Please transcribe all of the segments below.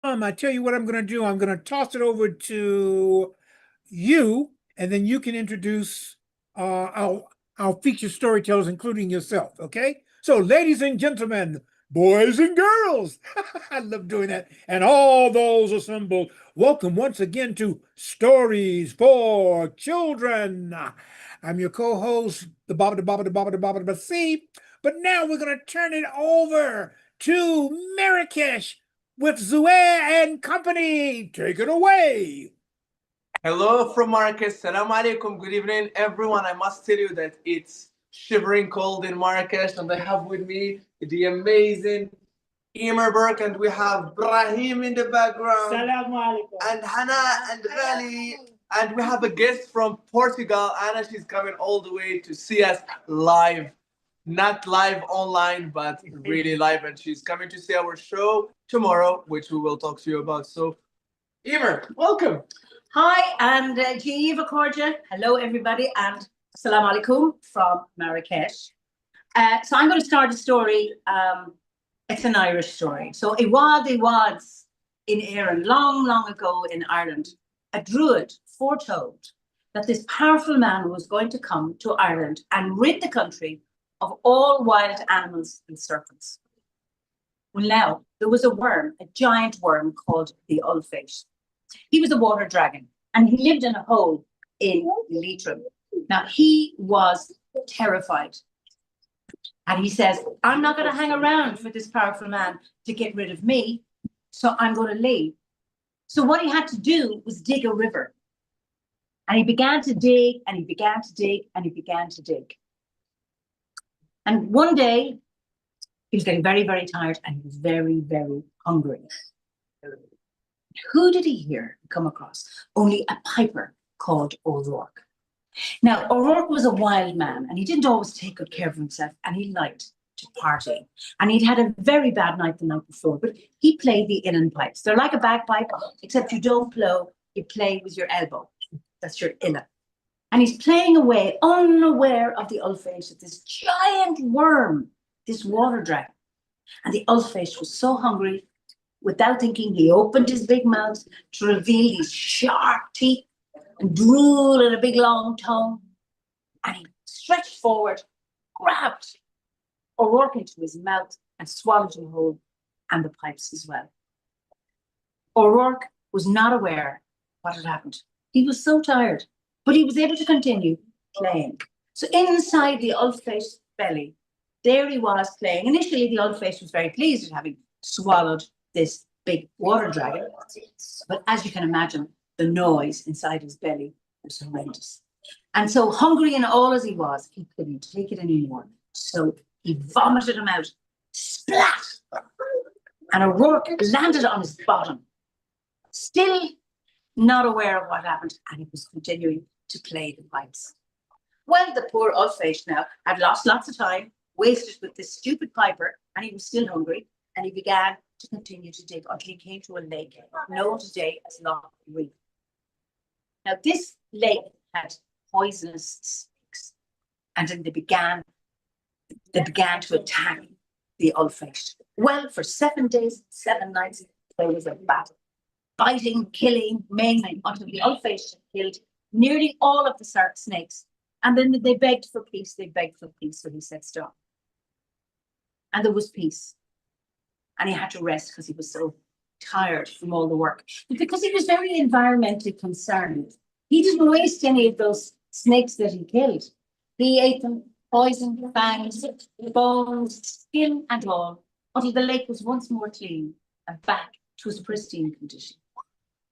I tell you what I'm going to do. I'm going to toss it over to you, and then you can introduce our feature storytellers, including yourself. Okay? So, ladies and gentlemen, boys and girls, I love doing that, and all those assembled, welcome once again to Stories for Children. I'm your co-host, the Baba C. But now we're going to turn it over to Marrakesh with zouhair and company. Take it away. Hello from Marrakesh. Salam alaikum. Good evening, everyone. I must tell you that it's shivering cold in Marrakesh, and I have with me the amazing Eimear Burke, and we have Brahim in the background, Salam alaikum. and Hannah and Ghali, and we have a guest from Portugal. Anna, she's coming all the way to see us live. Not live online, but really live, and she's coming to see our show tomorrow, which we will talk to you about. So, Eimear, welcome. Hi, and Jiva Korja. Hello, everybody, and Assalamu alaikum from Marrakesh. So I'm going to start a story. It's an Irish story. So it was in Erin, long, long ago in Ireland, a druid foretold that this powerful man was going to come to Ireland and rid the country of all wild animals and serpents. Well, now, there was a worm, a giant worm called the Ulfate. He was a water dragon, and he lived in a hole in Leitrim. Now, he was terrified. And he says, I'm not going to hang around for this powerful man to get rid of me, so I'm going to leave. So what he had to do was dig a river. And he began to dig, and he began to dig, and he began to dig. And one day, he was getting very, very tired, and he was very, very hungry. Who did he come across? Only a piper called O'Rourke. Now, O'Rourke was a wild man, and he didn't always take good care of himself, and he liked to party. And he'd had a very bad night the night before, but he played the uilleann pipes. They're like a bagpipe, except you don't blow, you play with your elbow. That's your uilleann. And he's playing away, unaware of the Ulfate, this giant worm, this water dragon. And the Ulfate was so hungry, without thinking, he opened his big mouth to reveal these sharp teeth and drool in a big long tongue. And he stretched forward, grabbed O'Rourke into his mouth and swallowed him whole, and the pipes as well. O'Rourke was not aware what had happened. He was so tired, but he was able to continue playing. So inside the Ulfate's belly, there he was playing. Initially, the Ulfate was very pleased at having swallowed this big water dragon. But as you can imagine, the noise inside his belly was horrendous. And so hungry and all as he was, he couldn't take it anymore. So he vomited him out, splat! And O'Rourke landed on his bottom, still not aware of what happened, and he was continuing to play the pipes. Well, the poor Ulfate now had lost lots of time, wasted with this stupid piper, and he was still hungry, and he began to continue to dig until he came to a lake known today as Loch Reef. Now, this lake had poisonous snakes, and then they began to attack the Ulfate. Well, for 7 days, 7 nights, there was a battle, biting, killing, maiming, until the Ulfate killed nearly all of the snakes. And then they begged for peace. They begged for peace, so he said stop. And there was peace. And he had to rest because he was so tired from all the work. But because he was very environmentally concerned, he didn't waste any of those snakes that he killed. He ate them, poison, fangs, bones, skin and all, until the lake was once more clean and back to its pristine condition.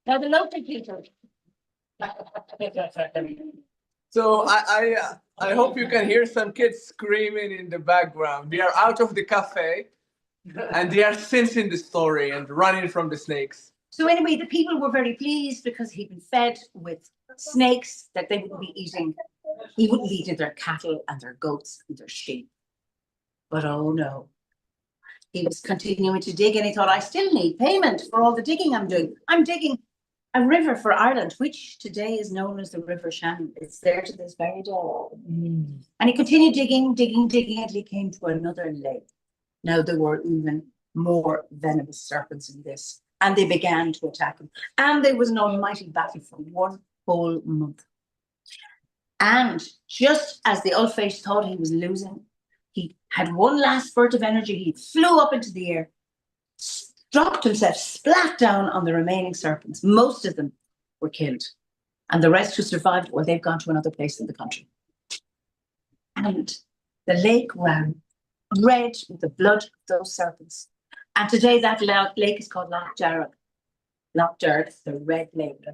Now the local people... So I hope you can hear some kids screaming in the background. They are out of the cafe, and they are sensing the story and running from the snakes. So anyway, the people were very pleased because he'd been fed with snakes that they wouldn't be eating. He wouldn't be eating their cattle and their goats and their sheep. But oh no, he was continuing to dig, and he thought, I still need payment for all the digging I'm doing. I'm digging a river for Ireland, which today is known as the River Shannon. It's there to this very day. And he continued digging until he came to another lake. Now there were even more venomous serpents in this. and they began to attack him. And there was an almighty battle for 1 whole month. And just as the Ulfeist thought he was losing, he had one last spurt of energy. He flew up into the air, dropped himself, splat down on the remaining serpents. Most of them were killed. And the rest who survived, well, they've gone to another place in the country. And the lake ran red with the blood of those serpents. And today that lake is called Loch Jarrett. Loch Jarrett, the Red Lake.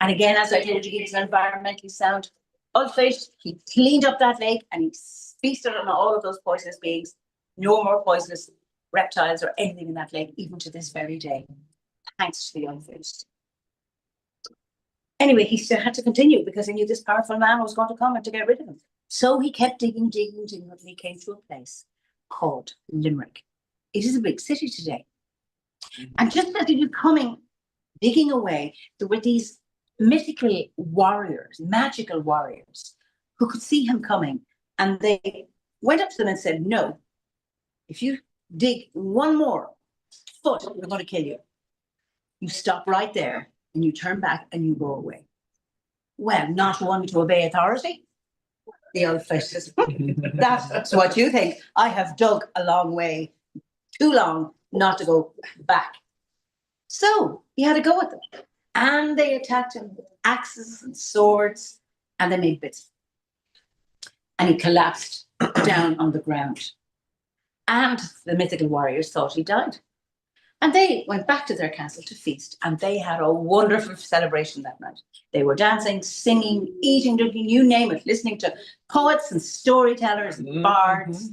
And again, as I told you, he was environmentally sound. Ulfeist, he cleaned up that lake and he feasted on all of those poisonous beings. No more poisonous reptiles or anything in that lake, even to this very day. Thanks to the Ulfeist. Anyway, he still had to continue because he knew this powerful man was going to come and to get rid of him. So he kept digging until he came to a place called Limerick. It is a big city today. And just as he was coming, digging away, there were these mythical warriors, magical warriors, who could see him coming. And they went up to them and said, no, if you dig one more foot, we're going to kill you. You stop right there and you turn back and you go away. Well, not one to obey authority. The Ulfeist says, that's what you think. I have dug a long way, too long not to go back. So he had to go with them. And they attacked him with axes and swords, and they made bits. And he collapsed down on the ground. And the mythical warriors thought he died. And they went back to their castle to feast, and they had a wonderful celebration that night. They were dancing, singing, eating, drinking, you name it, listening to poets and storytellers and bards.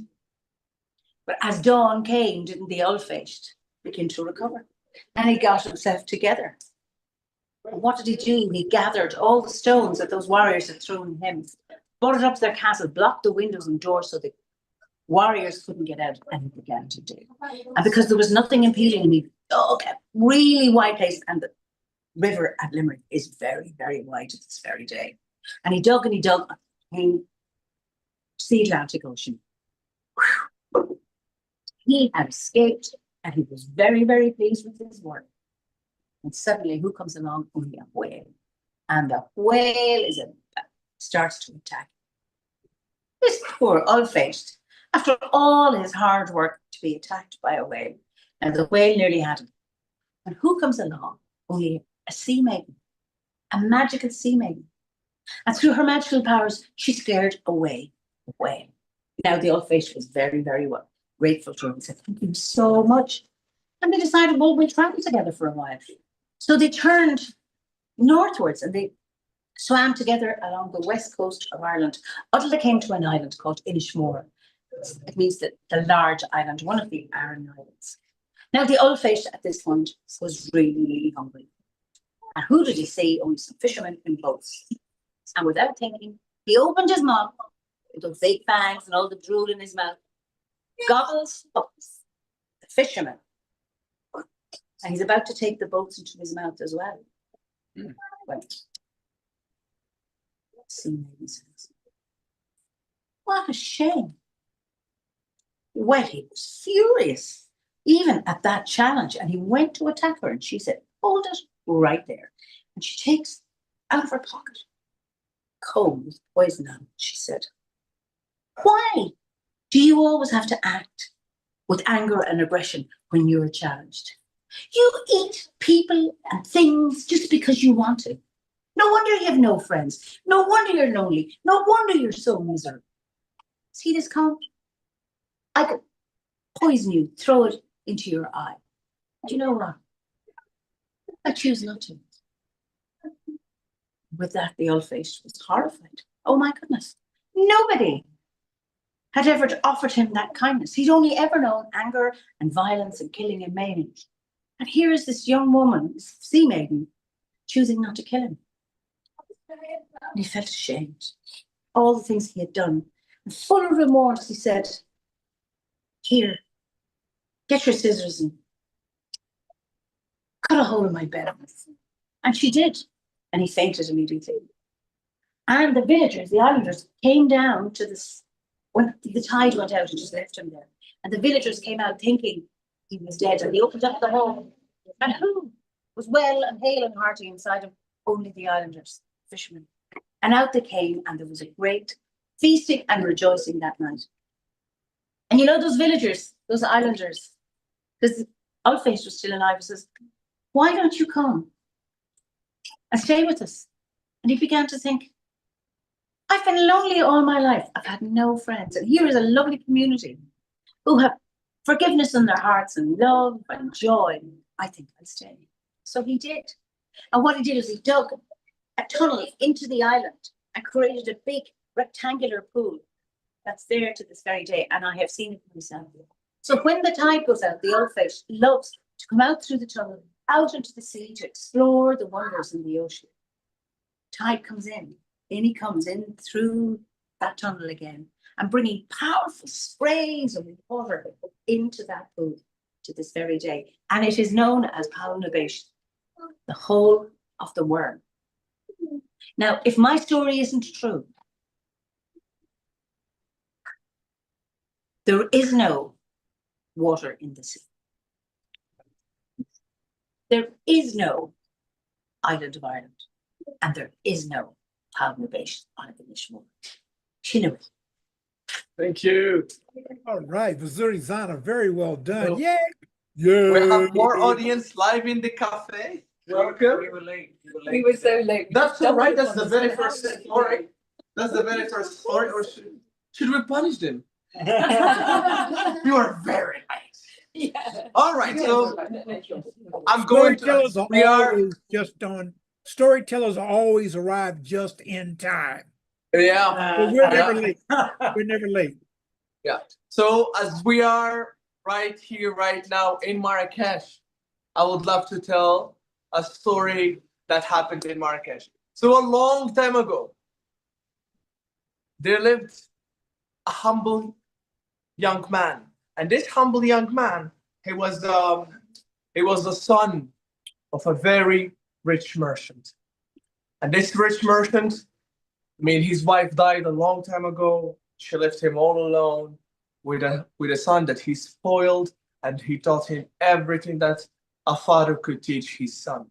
But as dawn came, didn't the Ulfeist begin to recover? And he got himself together. And what did he do? He gathered all the stones that those warriors had thrown him, brought it up to their castle, blocked the windows and doors so the warriors couldn't get out, and he began to dig. And because there was nothing impeding him, he dug a really wide place, and the river at Limerick is very, very wide to this very day. And he dug and came to the Atlantic Ocean. He had escaped, and he was very, very pleased with his work. And suddenly, who comes along? Only a whale. And the whale starts to attack. This poor Ulfeist, after all his hard work, to be attacked by a whale. And the whale nearly had him. And who comes along? Only a sea maiden, a magical sea maiden. And through her magical powers, she scared away the whale. Now, the Ulfeist was very, very grateful to her and said, thank you so much. And they decided, well, we'll travel together for a while. So they turned northwards and they swam together along the west coast of Ireland until they came to an island called Inishmore. It means the large island, one of the Aran Islands. Now, the Ulfeist at this point was really, really hungry. And who did he see? Only some fishermen in boats. And without thinking, he opened his mouth with those big fangs and all the drool in his mouth, gobbles up the fisherman. And he's about to take the boats into his mouth as well. Well, sea maiden says, what a shame. Well, he was furious, even at that challenge, and he went to attack her, and she said, hold it right there. And she takes out of her pocket a comb with poison on it. She said, why do you always have to act with anger and aggression when you're challenged? You eat people and things just because you want to. No wonder you have no friends. No wonder you're lonely. No wonder you're so miserable. See this comb? I could poison you, throw it into your eye. Do you know what? I choose not to. With that, the Ulfeist was horrified. Oh my goodness. Nobody had ever offered him that kindness. He'd only ever known anger and violence and killing and maiming. And here is this young woman, this sea maiden, choosing not to kill him. And he felt ashamed. All the things he had done. And full of remorse, he said, here, get your scissors and cut a hole in my bed. And she did. And he fainted immediately. And the villagers, the islanders, came down to this, when the tide went out and just left him there. And the villagers came out thinking he was dead. And they opened up the hole And who was well and hale and hearty inside him? Only the islanders, fishermen. And out they came, and there was a great feasting and rejoicing that night. And you know those villagers, those islanders, because Ulface was still alive, he says, why don't you come and stay with us? And he began to think, I've been lonely all my life. I've had no friends. And here is a lovely community who have forgiveness in their hearts and love and joy. I think I'll stay. So he did. And what he did is he dug a tunnel into the island and created a big rectangular pool that's there to this very day. And I have seen it myself. So when the tide goes out, the old fish loves to come out through the tunnel, out into the sea to explore the wonders in the ocean. Tide comes in he comes in through that tunnel again and bringing powerful sprays of water into that pool to this very day. And it is known as khaznaoui, the hole of the worm. Now, if my story isn't true, there is no water in the sea. There is no island of Ireland, and there is no khaznaoui on the Nishmore. Khaznaoui. Thank you. All right, Missouri Zana, very well done. Well, Yay! Yeah. We have more audience live in the cafe. Welcome. We were late. We were so late. That's all right. That's the very first story. That's the very first story. Or should we punish them? You are very nice. Yeah. All right. So I'm going Storytellers to. are We are. always just on. Storytellers always arrive just in time. Yeah. But we're never Yeah. late. We're never late. Yeah. So as we are right here, right now in Marrakesh, I would love to tell a story that happened in Marrakesh. So a long time ago, there lived a humble young man, and this humble young man, he was the son of a very rich merchant, and this rich merchant, I mean, his wife died a long time ago. She left him all alone with a son that he spoiled, and he taught him everything that a father could teach his son.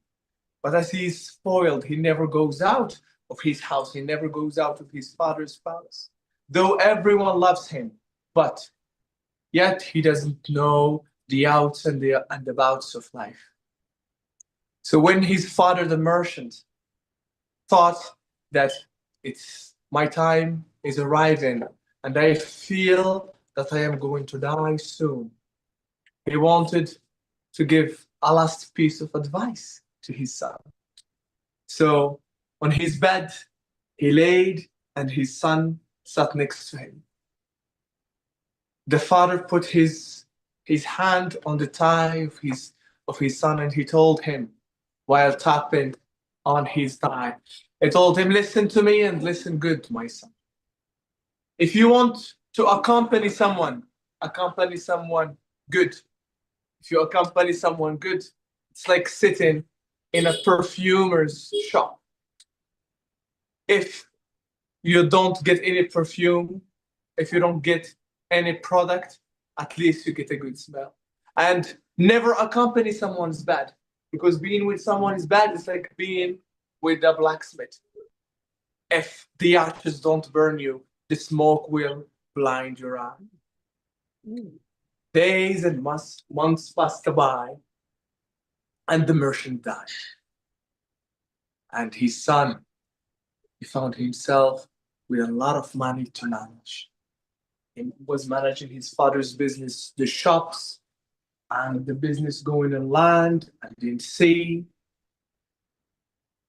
But as he's spoiled, he never goes out of his house. He never goes out of his father's palace. Though everyone loves him, but yet he doesn't know the outs and the outs of life. So when his father, the merchant, thought that it's my time is arriving and I feel that I am going to die soon, he wanted to give a last piece of advice to his son. So on his bed, he laid and his son sat next to him. The father put his hand on the thigh of his son, and he told him, while tapping on his thigh, he told him, listen to me and listen good, my son. If you want to accompany someone good. If you accompany someone good, it's like sitting in a perfumer's shop. If you don't get any perfume, if you don't get any product, at least you get a good smell. And never accompany someone's bad, because being with someone is bad. It's like being with a blacksmith. If the ashes don't burn you, the smoke will blind your eye. Days and months passed by, and the merchant died. And his son, he found himself with a lot of money to manage. He was managing his father's business, the shops, and the business going in land and in sea.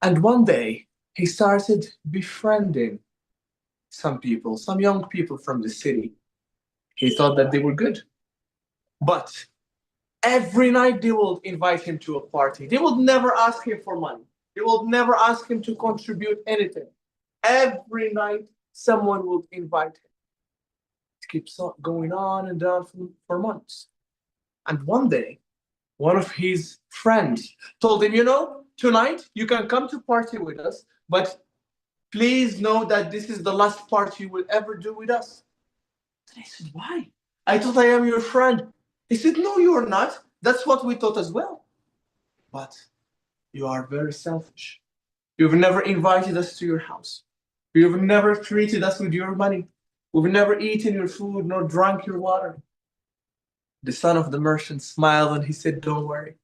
And one day, he started befriending some people, some young people from the city. He thought that they were good. But every night they would invite him to a party. They would never ask him for money. They would never ask him to contribute anything. Every night, someone would invite him. It keeps going on and on for months. And one day, one of his friends told him, you know, tonight you can come to party with us, but please know that this is the last party you will ever do with us. And I said, why? I thought I am your friend. He said, no, you are not. That's what we thought as well. but you are very selfish. You've never invited us to your house. You've never treated us with your money. We've never eaten your food nor drunk your water. The son of the merchant smiled and he said, don't worry.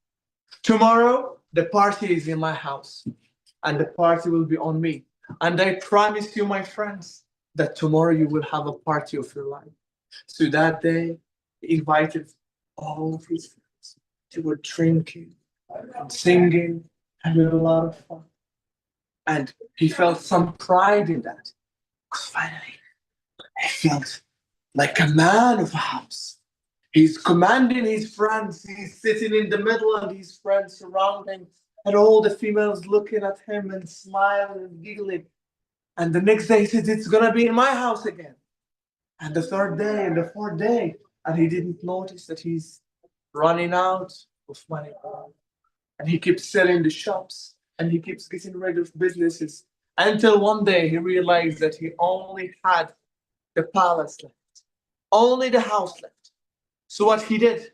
Tomorrow, the party is in my house, and the party will be on me. And I promise you, my friends, that tomorrow you will have a party of your life. So that day, he invited all of his friends. They were drinking and singing, having a lot of fun. And he felt some pride in that. Because finally, he felt like a man of a house. He's commanding his friends. He's sitting in the middle and his friends surrounding, and all the females looking at him and smiling and giggling. And the next day he said, it's gonna be in my house again. And the third day and the fourth day, and he didn't notice that he's running out of money. And he keeps selling the shops, and he keeps getting rid of businesses, until one day he realized that he only had the palace left, only the house left. So what he did,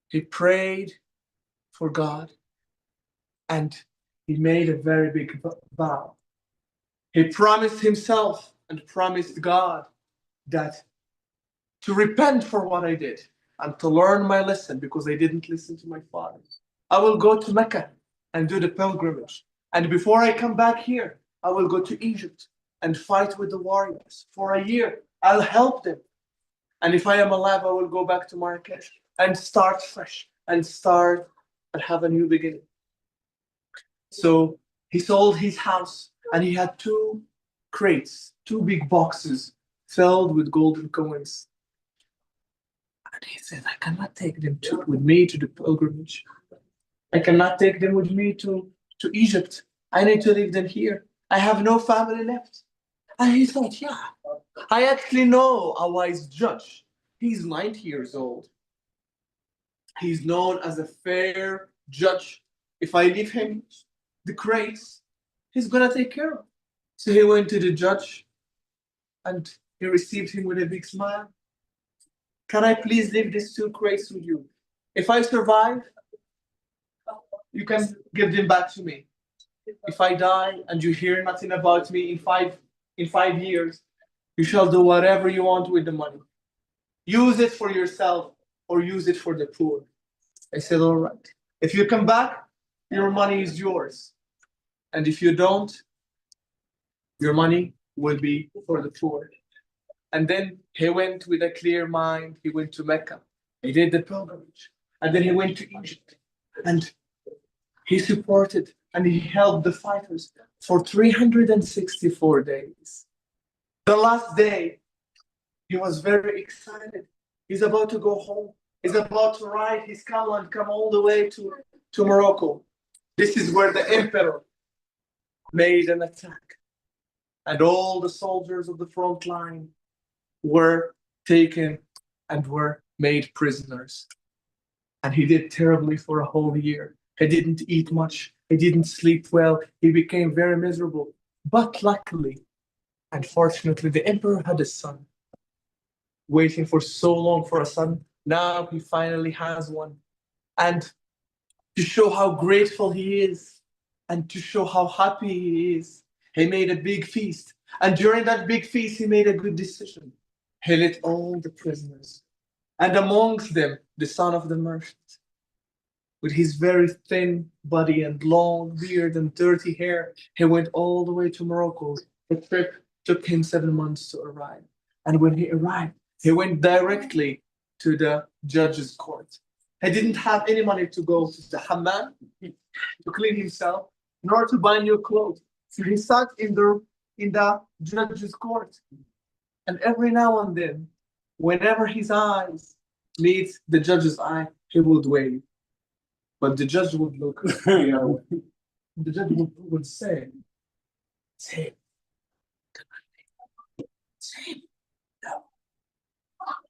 he prayed for God, and he made a very big vow. He promised himself and promised God that to repent for what I did and to learn my lesson, because I didn't listen to my father. I will go to Mecca and do the pilgrimage. And before I come back here, I will go to Egypt and fight with the warriors for a year. I'll help them. And if I am alive, I will go back to Marrakesh and start fresh and have a new beginning. So he sold his house, and he had 2 crates, 2 big boxes filled with golden coins. And he said, I cannot take them with me to the pilgrimage. I cannot take them with me to Egypt. I need to leave them here. I have no family left. And he thought, yeah, I actually know a wise judge. He's 90 years old. He's known as a fair judge. If I leave him the crates, he's gonna take care of it. So he went to the judge, and he received him with a big smile. Can I please leave these 2 crates with you? If I survive, you can give them back to me. If I die and you hear nothing about me in 5 years, you shall do whatever you want with the money. Use it for yourself or use it for the poor. I said, all right. If you come back, your money is yours. And if you don't, your money will be for the poor. And then he went with a clear mind. He went to Mecca. He did the pilgrimage. And then he went to Egypt. And he supported and he helped the fighters for 364 days. The last day, he was very excited. He's about to go home. He's about to ride his camel and come all the way to Morocco. This is where the emperor made an attack. And all the soldiers of the front line were taken and were made prisoners. And he did terribly for a whole year. He didn't eat much. He didn't sleep well. He became very miserable. But luckily, and fortunately, the emperor had a son. Waiting for so long for a son. Now he finally has one. And to show how grateful he is and to show how happy he is, he made a big feast. And during that big feast, he made a good decision. He let all the prisoners, and amongst them, the son of the merchant, with his very thin body and long beard and dirty hair, he went all the way to Morocco. The trip took him 7 months to arrive. And when he arrived, he went directly to the judge's court. He didn't have any money to go to the hammam to clean himself, nor to buy new clothes. So he sat in the judge's court. And every now and then, whenever his eyes meet the judge's eye, he would wave. But the judge would look the other way. The judge would say, no.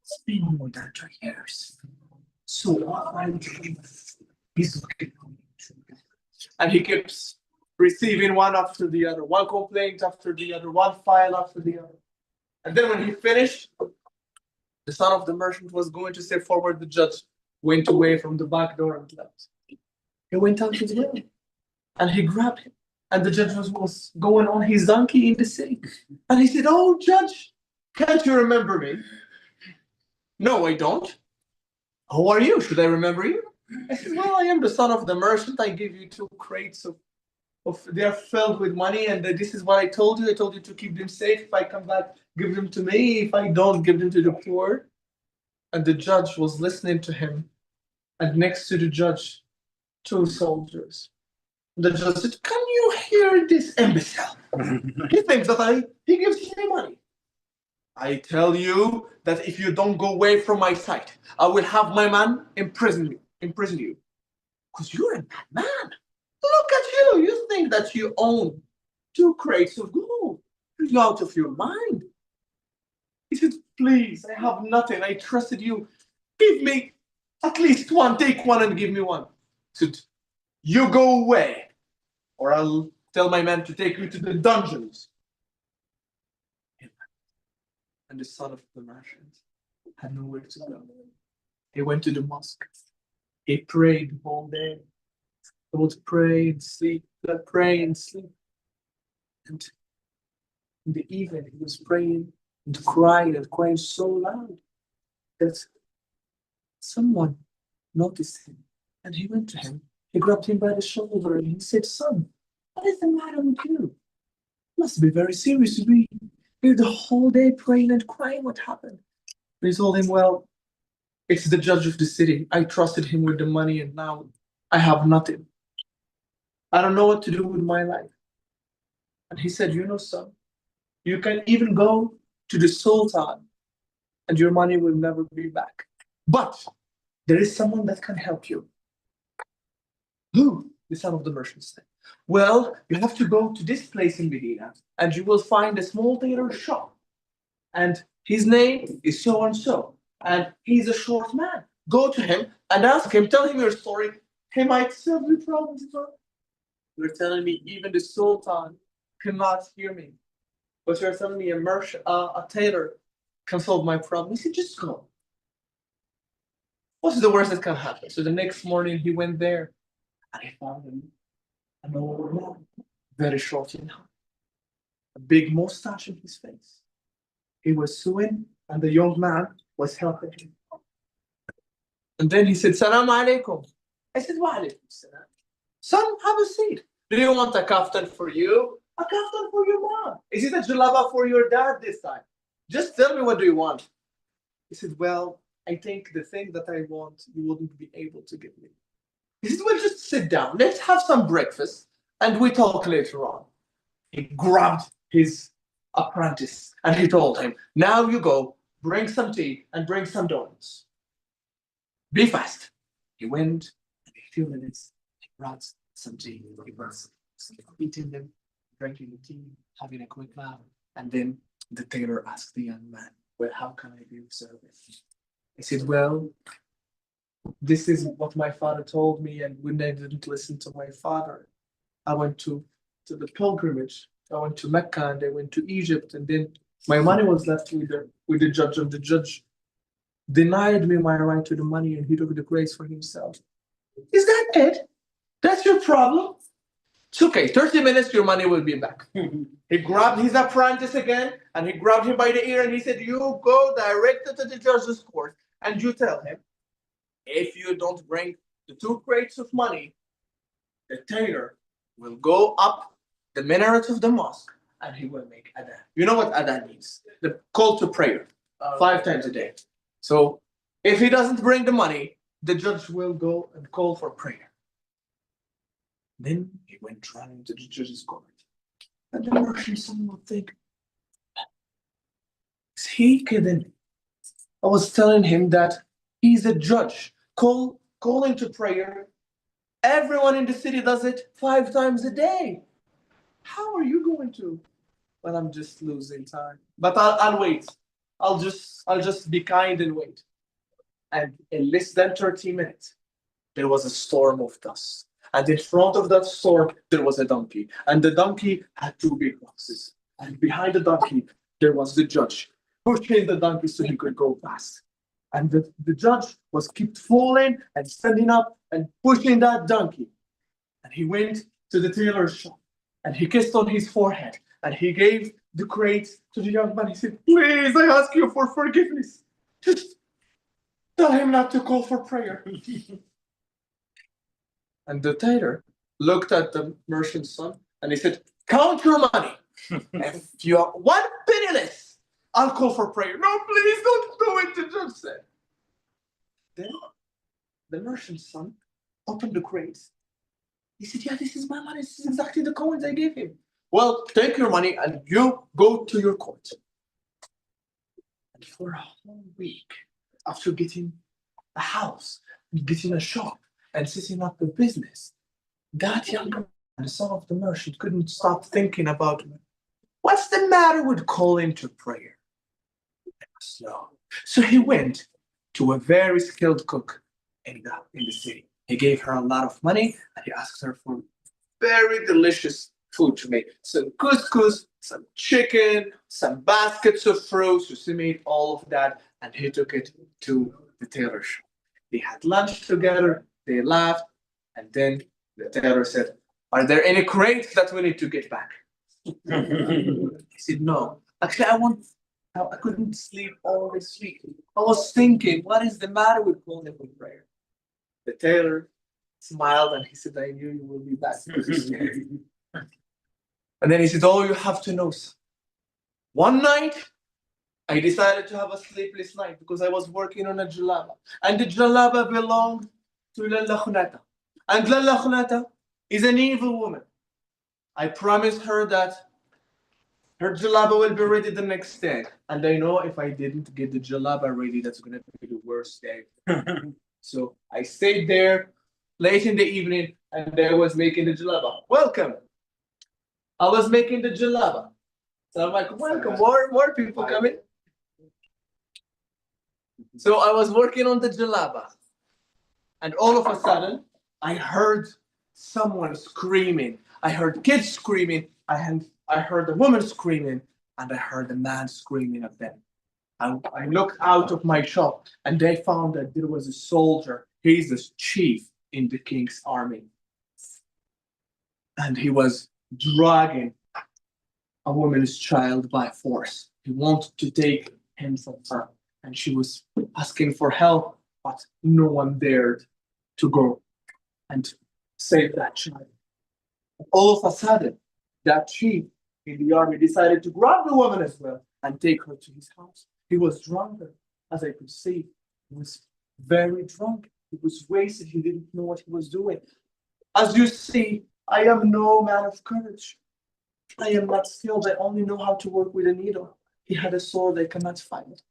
It's been more than 2 years. So what are you doing? He's looking for me. And he keeps receiving one after the other, one complaint after the other, one file after the other. And then when he finished, the son of the merchant was going to step forward. The judge went away from the back door and left. he went out as well. And he grabbed him. And the judge was going on his donkey in the city. And he said, "Oh, judge, can't you remember me?" "No, I don't." "Who are you? Should I remember you?" I said, "Well, I am the son of the merchant. I give you 2 crates of they are filled with money, and this is what I told you. I told you to keep them safe. If I come back, give them to me. If I don't, give them to the poor." And the judge was listening to him. And next to the judge, 2 soldiers. The judge said, "Can you hear this imbecile? He thinks that he gives me money. I tell you that if you don't go away from my sight, I will have my man imprison you. Because you're a bad man. Look at you. You think that you own 2 crates of gold. You're out of your mind." He said, "Please, I have nothing. I trusted you. Give me at least one. Take one and give me one." He said, "You go away, or I'll tell my man to take you to the dungeons." And the son of the merchant had nowhere to go. He went to the mosque. He prayed the whole day. He would pray and sleep, pray and sleep. And in the evening, he was praying and crying so loud that someone noticed him. And he went to him. He grabbed him by the shoulder and he said, "Son, what is the matter with you? You must be very serious to be here the whole day praying and crying. What happened?" And he told him, "Well, it's the judge of the city. I trusted him with the money and now I have nothing. I don't know what to do with my life." And he said, "You know, son, you can even go to the Sultan and your money will never be back. But there is someone that can help you." "Who?" the son of the merchant said. "Well, you have to go to this place in Medina and you will find a small tailor shop. And his name is so and so. And he's a short man. Go to him and ask him, tell him your story. He might solve your problems." "You're telling me even the Sultan cannot hear me. But you're telling me a tailor can solve my problem." He said, "Just go. What's the worst that can happen?" So the next morning he went there and he found an old man, very short in height, a big mustache in his face. He was sewing and the young man was helping him. And then he said, "Salam alaikum." I said, "Wa alaikum salam. Son, have a seat. Do you want a kaftan for you? A kaftan for your mom? Is it a jalaba for your dad this time? Just tell me, what do you want?" He said, "Well, I think the thing that I want, you wouldn't be able to give me." He said, "Well, just sit down. Let's have some breakfast and we talk later on." He grabbed his apprentice and he told him, "Now you go, bring some tea and bring some donuts. Be fast." He went and in a few minutes, he brought some tea. He was eating them, drinking the tea, having a quick laugh. And then the tailor asked the young man, "Well, how can I be of service?" He said, "Well, this is what my father told me, and when I didn't listen to my father, I went to the pilgrimage. I went to Mecca and I went to Egypt, and then my money was left with the judge, and the judge denied me my right to the money, and he took the grace for himself." Is that it? That's your problem? It's okay. 30 minutes, your money will be back. He grabbed his apprentice again, and he grabbed him by the ear, and he said, "You go directly to the judge's court, and you tell him, if you don't bring the 2 crates of money, the tailor will go up the minaret of the mosque and he will make adhan." You know what adhan means? The call to prayer, 5 times a day. So if he doesn't bring the money, the judge will go and call for prayer. Then he went running to the judge's court. And the merchant son would think, is he kidding? I was telling him that he's a judge, calling to prayer. Everyone in the city does it 5 times a day. How are you going to? Well, I'm just losing time. But I'll wait. I'll just be kind and wait. And in less than 30 minutes, there was a storm of dust. And in front of that storm, there was a donkey. And the donkey had 2 big boxes. And behind the donkey, there was the judge, pushing the donkey so he could go fast. And the judge was kept falling and standing up and pushing that donkey. And he went to the tailor's shop and he kissed on his forehead and he gave the crate to the young man. He said, please, I ask you for forgiveness. Just tell him not to call for prayer. And the tailor looked at the merchant's son and he said, count your money. If you are one penny less, I'll call for prayer. No, please don't do it, the judge said. Then the merchant's son opened the crate. He said, yeah, this is my money. This is exactly the coins I gave him. Well, take your money and you go to your court. And for a whole week, after getting a house, getting a shop, and setting up a business, that young man, the son of the merchant, couldn't stop thinking about what's the matter with calling to prayer. No. So he went to a very skilled cook in the city. He gave her a lot of money and he asked her for very delicious food to make. Some couscous, some chicken, some baskets of fruits. So she made all of that and he took it to the tailor shop. They had lunch together, they laughed, and then the tailor said, are there any crates that we need to get back? He said, no. Actually, I couldn't sleep all this week. I was thinking, what is the matter with calling for prayer? The tailor smiled and he said, I knew you will be back. And then he said, oh, you have to know, son. One night, I decided to have a sleepless night because I was working on a jalaba. And the jalaba belonged to Lalla Khunata. And Lalla Khunata is an evil woman. I promised her that her jalaba will be ready the next day. And I know if I didn't get the jalaba ready, that's going to be the worst day. So I stayed there late in the evening and I was making the jalaba. Welcome. I was making the jalaba. So I'm like, welcome, more people coming. So I was working on the jalaba. And all of a sudden, I heard someone screaming. I heard kids screaming. I heard a woman screaming. And I heard a man screaming at them. I looked out of my shop and they found that there was a soldier. He's the chief in the king's army. And he was dragging a woman's child by force. He wanted to take him from her. And she was asking for help, but no one dared to go and save that child. All of a sudden, that chief in the army decided to grab the woman as well and take her to his house. He was drunker, as I could see. He was very drunk. He was wasted. He didn't know what he was doing. As you see, I am no man of courage. I am not skilled. I only know how to work with a needle. He had a sword I cannot fight.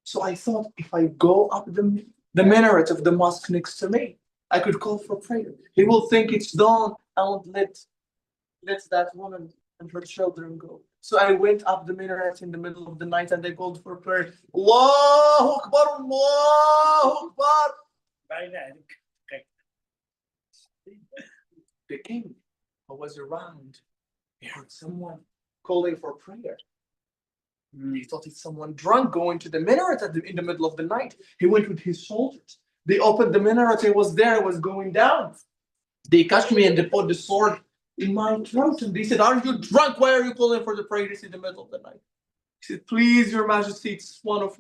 So I thought if I go up the minaret of the mosque next to me, I could call for prayer. He will think it's dawn and let that woman and her children go. So I went up the minaret in the middle of the night and I called for prayer. Allahu Akbar, Allahu Akbar. The king who was around, he heard someone calling for prayer. He thought it's someone drunk going to the minaret in the middle of the night. He went with his soldiers. They opened the minaret. I was there. I was going down. They catch me and they put the sword in my throat. And they said, are you drunk? Why are you calling for the prayers in the middle of the night? He said, please, your majesty, it's one of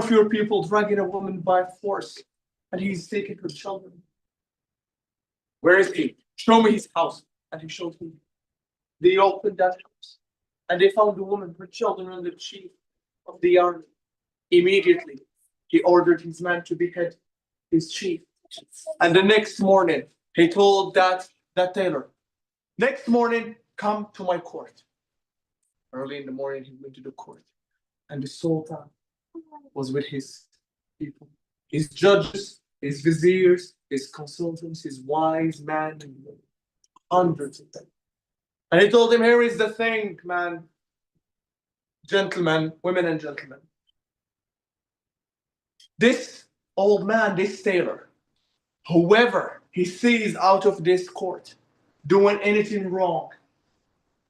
your people dragging a woman by force. And he's taking her children. Where is he? Show me his house. And he showed me. They opened that house. And they found the woman, her children, and the chief of the army. Immediately, he ordered his man to behead his chief. And the next morning, he told that tailor, next morning, come to my court. Early in the morning, he went to the court. And the sultan was with his people, his judges, his viziers, his consultants, his wise men, and hundreds of them. And he told him, here is the thing, man, gentlemen, women and gentlemen. This old man, this tailor, whoever he sees out of this court doing anything wrong,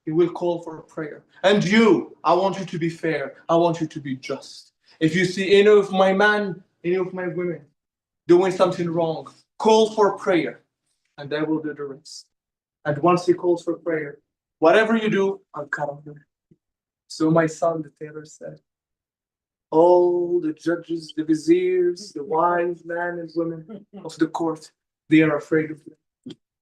he will call for a prayer. And you, I want you to be fair. I want you to be just. If you see any of my men, any of my women doing something wrong, call for prayer. and I will do the rest. And once he calls for prayer, whatever you do, I'll cut off your head. So my son, the tailor, said, all the judges, the viziers, the wise men and women of the court, they are afraid of me.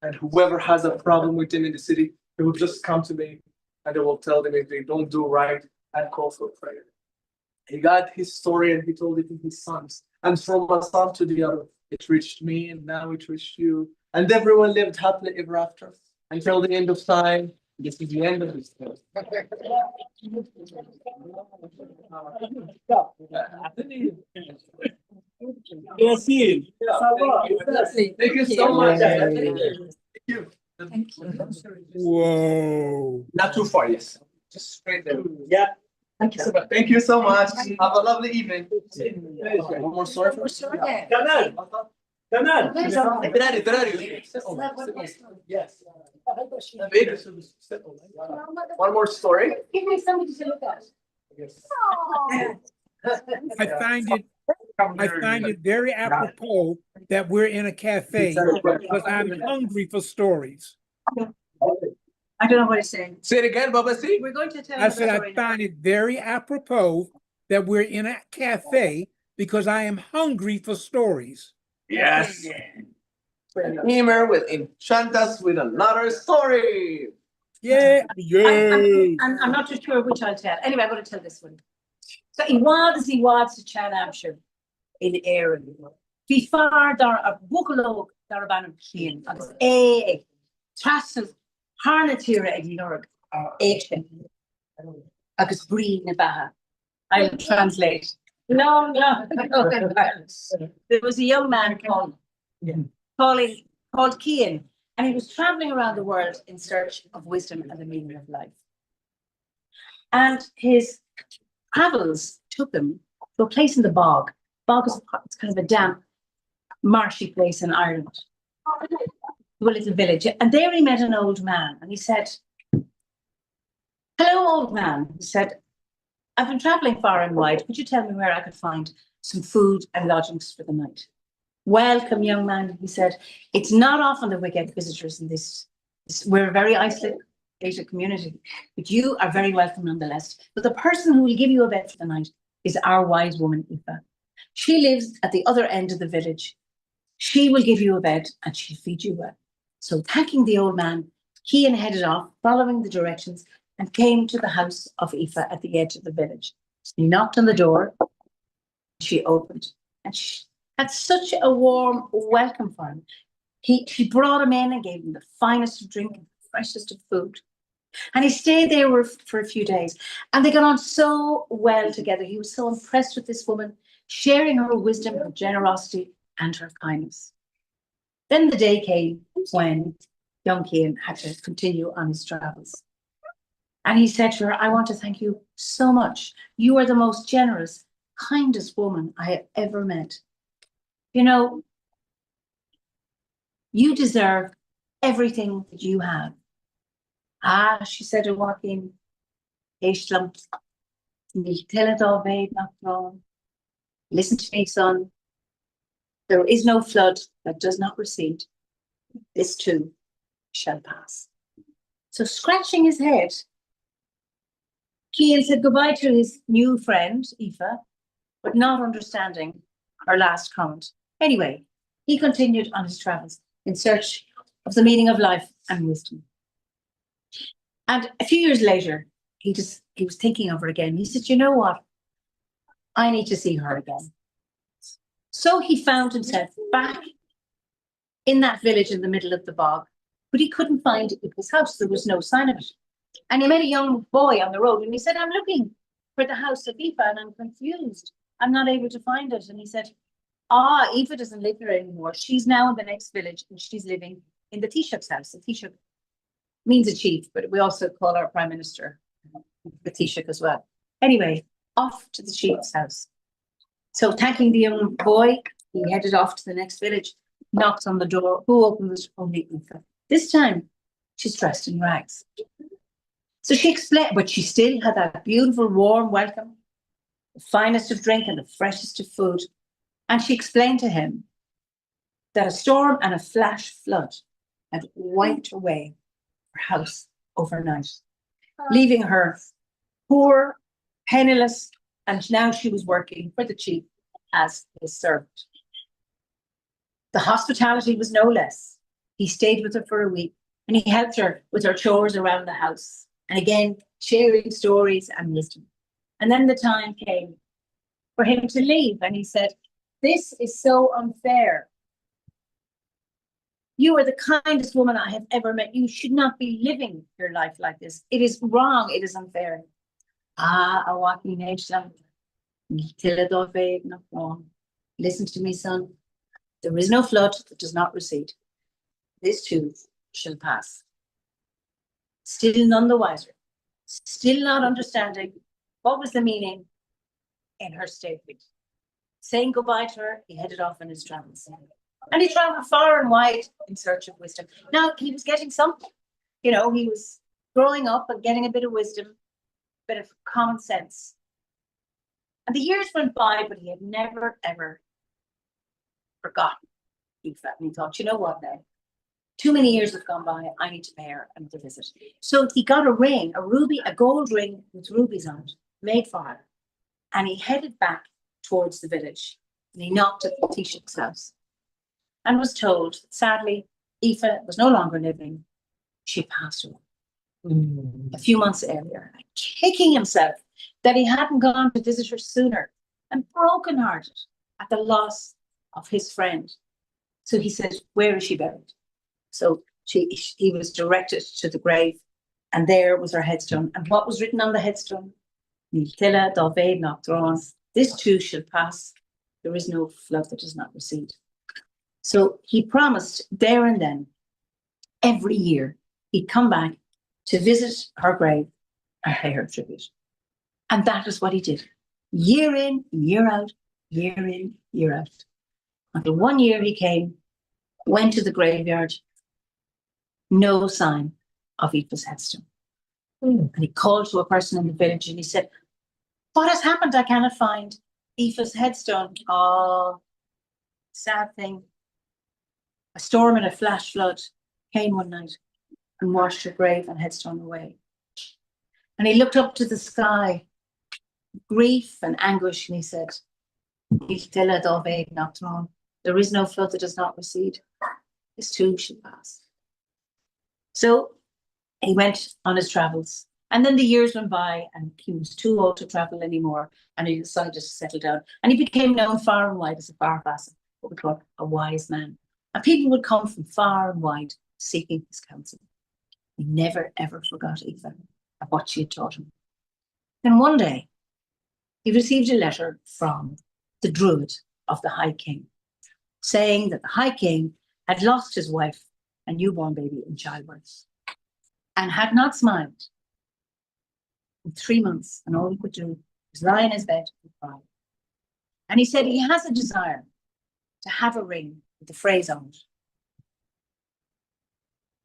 And whoever has a problem with them in the city, they will just come to me, and I will tell them if they don't do right, I'll call for prayer. He got his story and he told it to his sons. And from a son to the other, it reached me and now it reached you. And everyone lived happily ever after until the end of time. This is the end of the story. Thank you so much. Thank you. Thank you. Whoa. Not too far, yes. Just straight there. Yeah. Thank you. Thank you so much. Have a lovely evening. One more story for us? Kanan. Kanan. Yes. One more story. Give me somebody to look at. I find it very apropos that we're in a cafe because I'm hungry for stories. I don't know what he's saying. Say it again, Baba. See? We're going to tell I you the said I story now. find it very apropos that we're in a cafe because I am hungry for stories. Yes. Eimear will enchant us with another story. Yeah, yeah. I'm not too sure which I'll tell. Anyway, I'm going to tell this one. So he was to Chanamshire in Erin. Before there a buckle Daraban Keen, agus Trasses Harnatira Ignorg Action agus Breen Baha. I'll translate. No. There was a young man called Cian, and he was traveling around the world in search of wisdom and the meaning of life. And his travels took him to a place in the bog. Bog is kind of a damp, marshy place in Ireland, to a little village. And there he met an old man, and he said, "Hello, old man," he said, "I've been traveling far and wide. Could you tell me where I could find some food and lodgings for the night?" "Welcome, young man," he said. "It's not often that we get visitors in this. We're a very isolated community, but you are very welcome nonetheless. But the person who will give you a bed for the night is our wise woman, Aoife. She lives at the other end of the village. She will give you a bed and she'll feed you well." So thanking the old man, Cian headed off, following the directions, and came to the house of Aoife at the edge of the village. He knocked on the door. She opened, and she had such a warm welcome for him. She brought him in and gave him the finest of drink and the freshest of food. And he stayed there for a few days, and they got on so well together. He was so impressed with this woman, sharing her wisdom, her generosity, and her kindness. Then the day came when young Cian had to continue on his travels. And he said to her, "I want to thank you so much. You are the most generous, kindest woman I have ever met. You know, you deserve everything that you have." "Ah," she said to Joaquin, "Listen to me, son. There is no flood that does not recede. This too shall pass." So scratching his head, Cian said goodbye to his new friend, Aoife, but not understanding her last comment. Anyway, he continued on his travels in search of the meaning of life and wisdom. And a few years later, he was thinking of her again. He said, "You know what? I need to see her again." So he found himself back in that village in the middle of the bog, but he couldn't find his house. There was no sign of it. And he met a young boy on the road, and he said, "I'm looking for the house of Aoife, and I'm confused. I'm not able to find it." And he said, "Aoife doesn't live here anymore. She's now in the next village, and she's living in the Taoiseach's house." The Taoiseach means a chief, but we also call our Prime Minister the Taoiseach as well. Anyway, off to the chief's house. So thanking the young boy, he headed off to the next village, knocked on the door. Who opened it? Only Aoife. This time, she's dressed in rags. So she explained, but she still had that beautiful, warm welcome, the finest of drink and the freshest of food. And she explained to him that a storm and a flash flood had wiped away her house overnight, leaving her poor, penniless, and now she was working for the chief as his servant. The hospitality was no less. He stayed with her for a week and he helped her with her chores around the house. And again, sharing stories and wisdom. And then the time came for him to leave and he said, "This is so unfair. You are the kindest woman I have ever met. You should not be living your life like this. It is wrong. It is unfair." Listen to me, son. There is no flood that does not recede. This too shall pass. Still none the wiser, still not understanding what was the meaning in her statement. Saying goodbye to her, he headed off on his travels. And he traveled far and wide in search of wisdom. Now, he was getting something. You know, he was growing up and getting a bit of wisdom, a bit of common sense. And the years went by, but he had never, ever forgotten Aoife. And he thought, you know what now? Too many years have gone by. I need to pay her another visit. So he got a ring, a gold ring with rubies on it, made for her. And he headed back towards the village. And he knocked at the Taoiseach's house and was told that sadly, Aoife was no longer living. She passed away a few months earlier, kicking himself that he hadn't gone to visit her sooner and brokenhearted at the loss of his friend. So he said, "Where is she buried?" So he was directed to the grave, and there was her headstone. And what was written on the headstone? This too shall pass. There is no flood that does not recede. So he promised there and then, every year, he'd come back to visit her grave and pay her tribute. And that is what he did. Year in, year out, year in, year out. Until one year he came, went to the graveyard, no sign of Aoife's headstone. And he called to a person in the village and he said, "What has happened? I cannot find Aoife's headstone." Oh, sad thing. A storm and a flash flood came one night and washed her grave and headstone away. And he looked up to the sky, grief and anguish, and he said, "There is no flood that does not recede. This too shall pass." So he went on his travels. And then the years went by and he was too old to travel anymore. And he decided to settle down. And he became known far and wide as a farfassa, what we call a wise man. And people would come from far and wide seeking his counsel. He never, ever forgot Aoife and what she had taught him. Then one day, he received a letter from the Druid of the High King, saying that the High King had lost his wife and newborn baby in childbirth, and had not smiled in 3 months, and all he could do was lie in his bed and cry. And he said he has a desire to have a ring with the phrase on it.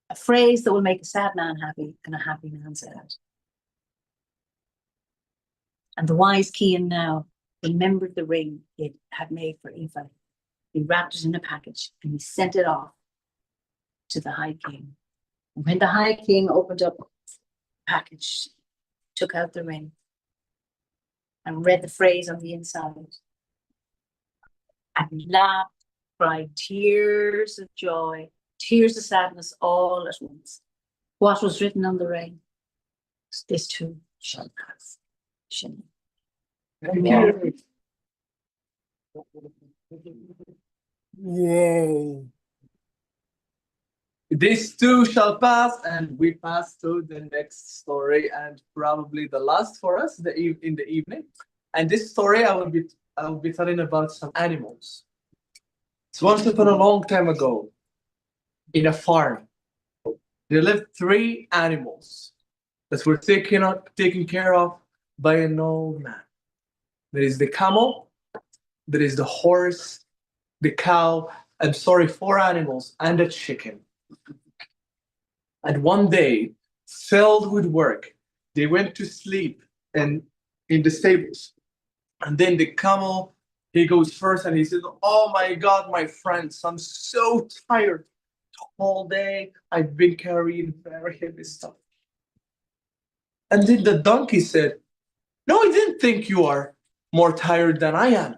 A phrase that will make a sad man happy and a happy man sad. And the wise Cian now remembered the ring he had made for Aoife. He wrapped it in a package and he sent it off to the High King. And when the High King opened up the package, took out the ring and read the phrase on the inside, and laughed, cried tears of joy, tears of sadness all at once. What was written on the ring? This too shall pass. Whoa. This too shall pass, and we pass to the next story, and probably the last for us in the evening. And this story I will be telling about some animals. It's once upon a long time ago, in a farm, there lived 3 animals that were taken care of by an old man. There is the camel, there is the horse, the cow, 4 animals, and a chicken. And one day, filled with work, they went to sleep in the stables. And then the camel, he goes first and he says, "Oh my God, my friends, I'm so tired. All day I've been carrying very heavy stuff. And then the donkey said, no, I didn't think you are more tired than I am.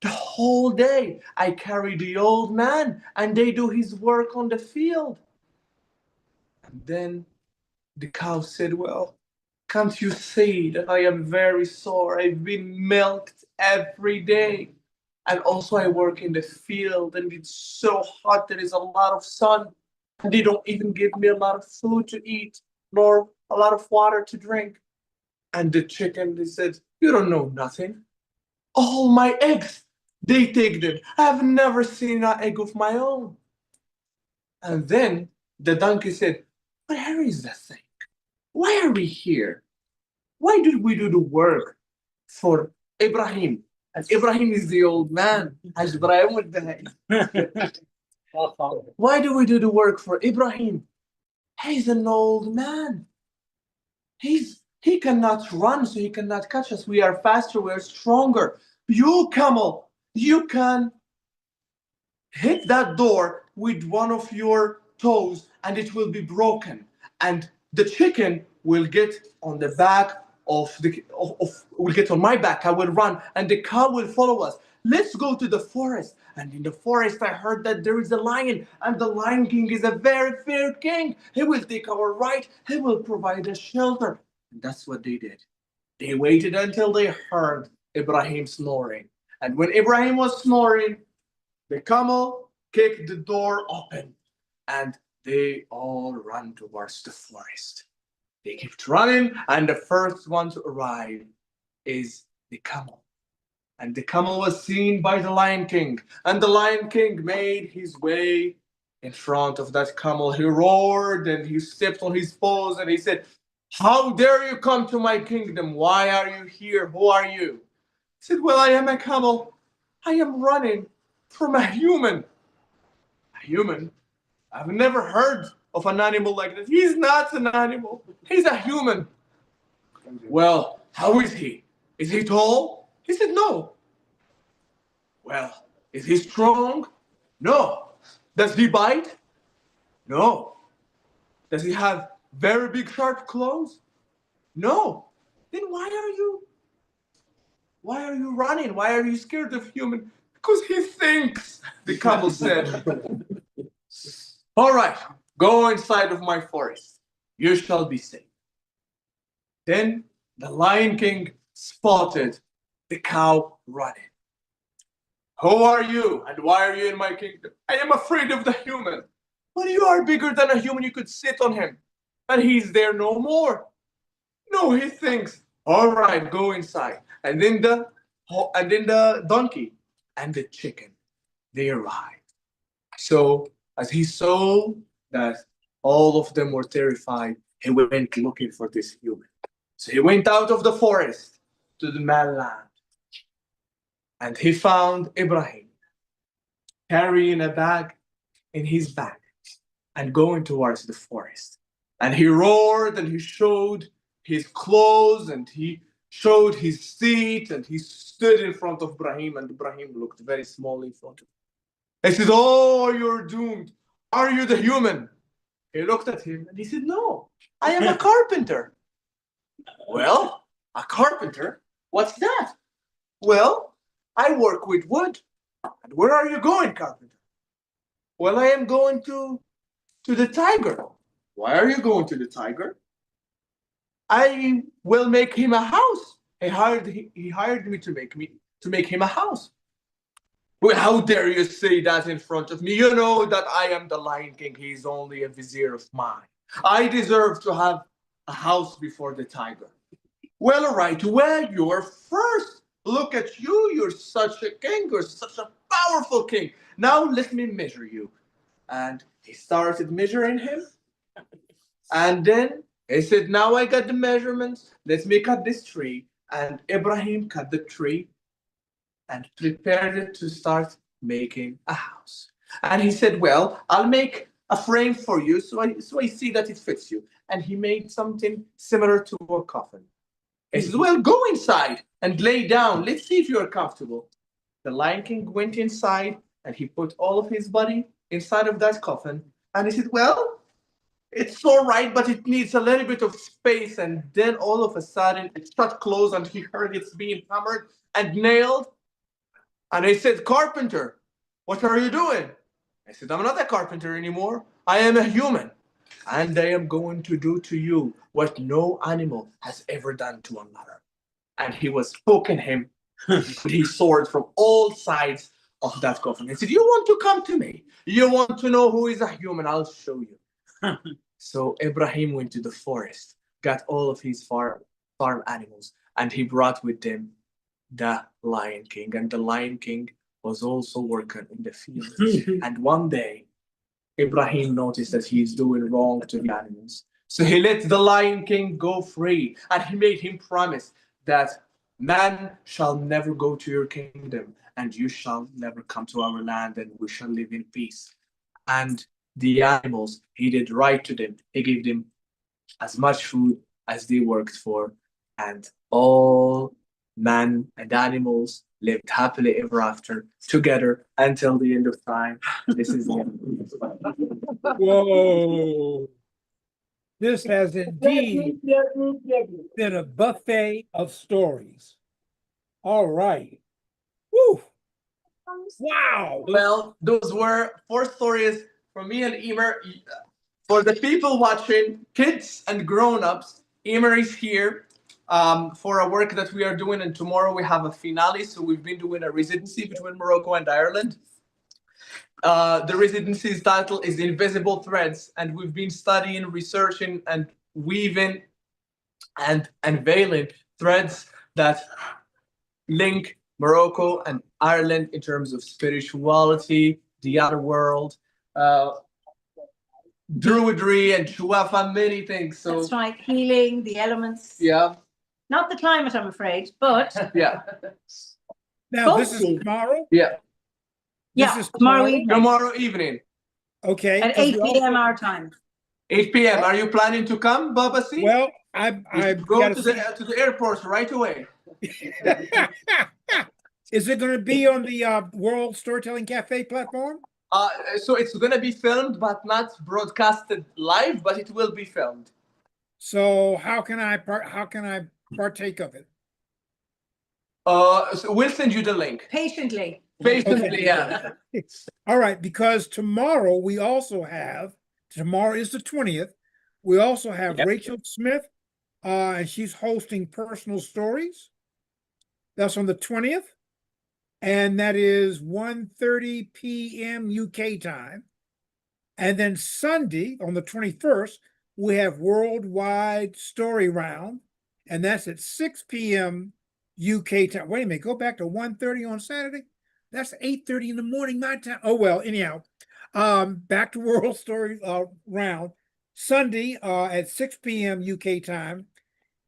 The whole day I carry the old man and they do his work on the field. And then the cow said, well, can't you see that I am very sore? I've been milked every day. And also I work in the field and it's so hot, there is a lot of sun. And they don't even give me a lot of food to eat, nor a lot of water to drink. And the chicken, they said, you don't know nothing. All my eggs, they take them. I've never seen an egg of my own. And then the donkey said, where is the thing? Why are we here? Why did we do the work for Ibrahim? And Ibrahim is the old man. As Ibrahim would be. Why do we do the work for Ibrahim? He's an old man. He cannot run, so he cannot catch us. We are faster, we are stronger. You, camel, you can hit that door with one of your toes and it will be broken. And the chicken will get on the back will get on my back. I will run and the cow will follow us. Let's go to the forest. And in the forest, I heard that there is a lion, and the Lion King is a very fair king. He will take our right. He will provide us shelter. And that's what they did. They waited until they heard Ibrahim snoring. And when Ibrahim was snoring, the camel kicked the door open, and they all ran towards the forest. They kept running, and the first one to arrive is the camel. And the camel was seen by the Lion King, and the Lion King made his way in front of that camel. He roared and he stepped on his paws and he said, how dare you come to my kingdom? Why are you here? Who are you? He said, well, I am a camel. I am running from a human. A human? I've never heard of an animal like that. He's not an animal. He's a human. Well, how is he? Is he tall? He said, no. Well, is he strong? No. Does he bite? No. Does he have very big sharp claws? No. Then why are you running? Why are you scared of human? Because he thinks, the camel said. All right, go inside of my forest. You shall be safe. Then the Lion King spotted the cow running. Who are you and why are you in my kingdom? I am afraid of the human. But you are bigger than a human, you could sit on him. And he's there no more. No, he thinks, all right, go inside. And then the donkey and the chicken, they arrived. So as he saw that all of them were terrified, he went looking for this human. So he went out of the forest to the mainland. And he found Ibrahim carrying a bag in his back and going towards the forest. And he roared and he showed his clothes and he showed his seat and he stood in front of Ibrahim, and Ibrahim looked very small in front of him. He said, oh, you're doomed. Are you the human? He looked at him and he said, no, I am a carpenter. Well, a carpenter? What's that? Well, I work with wood. And where are you going, carpenter? Well, I am going to the tiger. Why are you going to the tiger? I will make him a house. He hired me to make him a house. Well, how dare you say that in front of me? You know that I am the Lion King. He is only a vizier of mine. I deserve to have a house before the tiger. Well, all right. Well, you're first. Look at you. You're such a king. You're such a powerful king. Now let me measure you. And he started measuring him. And then he said, now I got the measurements. Let me cut this tree. And Ibrahim cut the tree and prepared it to start making a house. And he said, well, I'll make a frame for you so I see that it fits you. And he made something similar to a coffin. He said, well, go inside and lay down. Let's see if you're comfortable. The Lion King went inside and he put all of his body inside of that coffin. And he said, well, it's all right, but it needs a little bit of space. And then all of a sudden, it shut close, and he heard it's being hammered and nailed. And he said, carpenter, what are you doing? I said, I'm not a carpenter anymore. I am a human. And I am going to do to you what no animal has ever done to another. And he was poking him with his sword from all sides of that coffin. He said, you want to come to me? You want to know who is a human? I'll show you. So Ibrahim went to the forest, got all of his farm animals, and he brought with him the Lion King. And the Lion King was also working in the field. And one day, Ibrahim noticed that he's doing wrong to the animals. So he let the Lion King go free, and he made him promise that man shall never go to your kingdom, and you shall never come to our land, and we shall live in peace. And the animals, he did right to them. He gave them as much food as they worked for, and all man and animals lived happily ever after together until the end of time. This is the end. Whoa. This has indeed been a buffet of stories. All right. Woo. Wow. Well, those were 4 stories from me and Eimear. For the people watching, kids and grown-ups, Eimear is here for a work that we are doing, and tomorrow we have a finale. So we've been doing a residency between Morocco and Ireland. The residency's title is Invisible Threads, and we've been studying, researching, and weaving and unveiling threads that link Morocco and Ireland in terms of spirituality, the other world, druidry and shuafa, many things. So That's right, healing, the elements. yeah, Not the climate, I'm afraid, but yeah, Now, this is tomorrow? yeah. yeah, This is tomorrow evening Tomorrow evening, Okay. at 'cause 8 we also- p.m. our time. 8 p.m. Are you planning to come, Babasi? Well, We I should go gotta to see. the airport right away. Is it going to be on the World Storytelling Cafe platform? So it's gonna be filmed, but not broadcasted live, but it will be filmed. So how can I partake of it? So we'll send you the link. Patiently. Patiently, yeah. All right, because tomorrow we also have, tomorrow is the 20th. We also have Yep. Rachel Smith, and she's hosting Personal Stories. That's on the 20th. And that is 1:30 p.m. UK time. And then Sunday on the 21st, we have Worldwide Story Round, and that's at 6 p.m. UK time. Wait a minute, go back to 1:30 on Saturday. That's 8:30 in the morning my time. Oh well, anyhow, back to World Story Round Sunday at 6 p.m. UK time.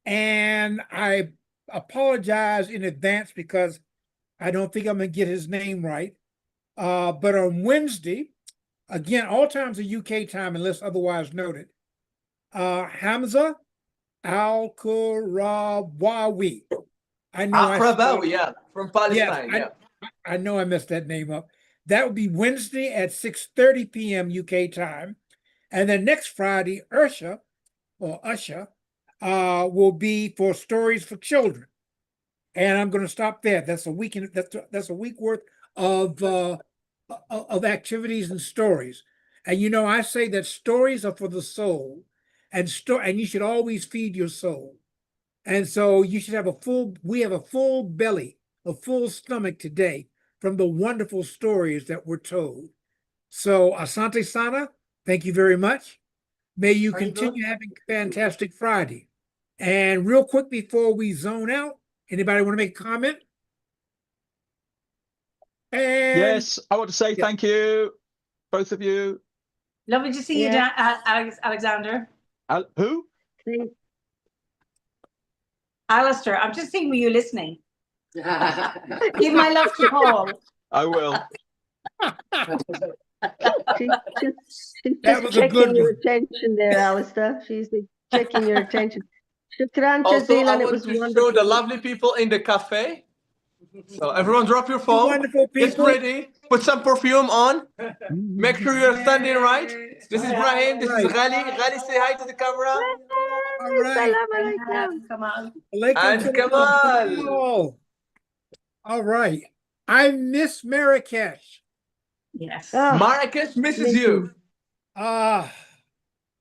And I apologize in advance because I don't think I'm gonna get his name right. But on Wednesday, again, all times are UK time unless otherwise noted. Hamza Al-Kurabawi. I know Aqrabawi, yeah, from Palestine. Yes, I know I messed that name up. That would be Wednesday at 6:30 p.m. UK time. And then next Friday, Usha will be for Stories for Children. And I'm going to stop there. That's a week that's a week worth of activities and stories. And you know, I say that stories are for the soul, and you should always feed your soul. And so you should have we have a full belly, a full stomach today from the wonderful stories that were told. So Asante Sana, thank you very much. May you continue having a fantastic Friday. And real quick before we zone out, anybody want to make a comment? And Yes, I want to say thank you, both of you. Lovely to see you, Alexander. Who? Alistair, I'm just seeing were you listening. Give my love to Paul. I will. She's That just was a checking good your one. attention there, Alistair. She's checking your attention. Shukran Also, I Jazilan, it want was to show wonderful. the lovely people in the cafe. So everyone drop your phone. Wonderful Get people. ready. Put some perfume on. Make sure you're standing right. This is Brahim. This is Right. Ghali. Ghali, say hi to the camera. All right. Salam alaikum. Come on. Alaikum And salam. Kamal. All right. I miss Marrakesh. Yes. Ah, Marrakesh misses me you. Ah,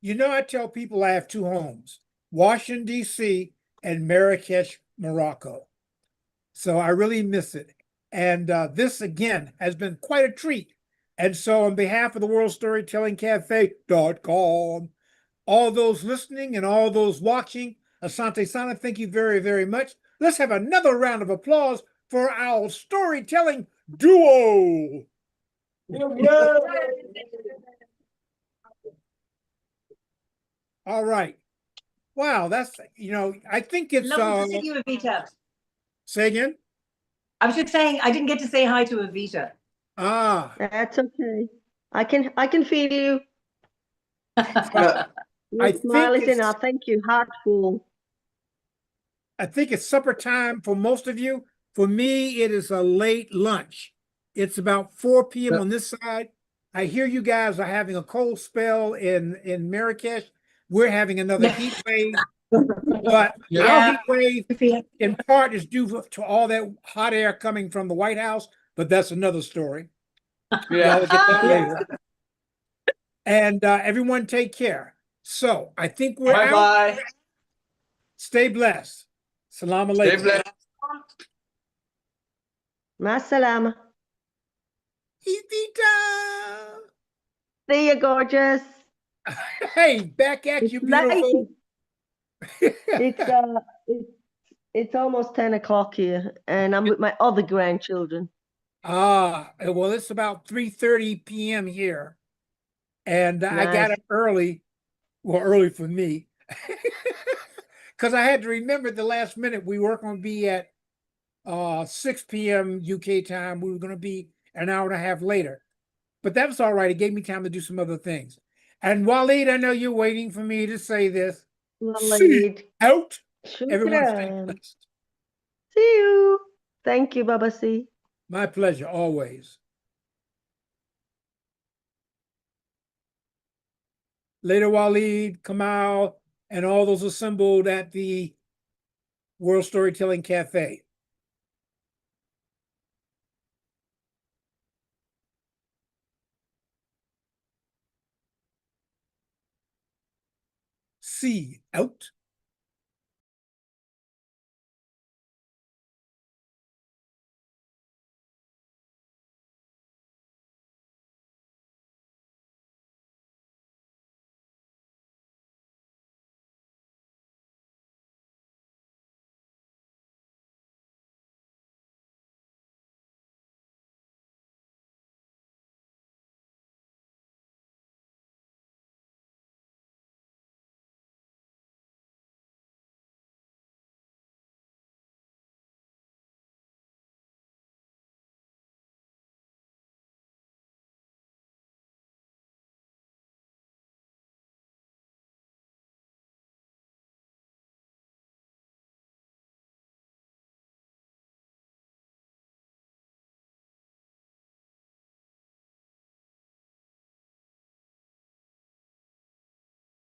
I tell people I have two homes, Washington, D.C. and Marrakesh, Morocco. So I really miss it. And this, again, has been quite a treat. And so on behalf of the World Storytelling Cafe.com, all those listening and all those watching, Asante Sana, thank you very, very much. Let's have another round of applause for our storytelling duo. All right. Wow, that's, I think it's, Lovely to see you, Evita. say again? I was just saying, I didn't get to say hi to Evita. Ah, that's okay. I can feel you. Yeah. Your I smile think is it's, enough. Thank you. Heartful. I think it's supper time for most of you. For me, it is a late lunch. It's about 4 p.m. on this side. I hear you guys are having a cold spell in Marrakesh. We're having another heat wave, but our heat wave in part is due to all that hot air coming from the White House, but that's another story. Y'all will get that later. And everyone take care. So I think we're Bye out. bye. Stay blessed. Salam Stay alaikum. blessed. Ma salama. Evita. See you, gorgeous. Hey, back at It's you, late. beautiful. It's almost 10 o'clock here, and I'm with my other grandchildren. Well, it's about 3:30 p.m. here. And I got Nice. up early. Well, early for me. Because I had to remember at the last minute we were going to be at 6 p.m. UK time. We were going to be an hour and a half later. But that was all right. It gave me time to do some other things. And Waleed, I know you're waiting for me to say this. See Waleed. out. Everyone stay Shukran. blessed. See you. Thank you, Baba C. My pleasure, always. Later, Waleed, Kamal, and all those assembled at the World Storytelling Cafe. See out.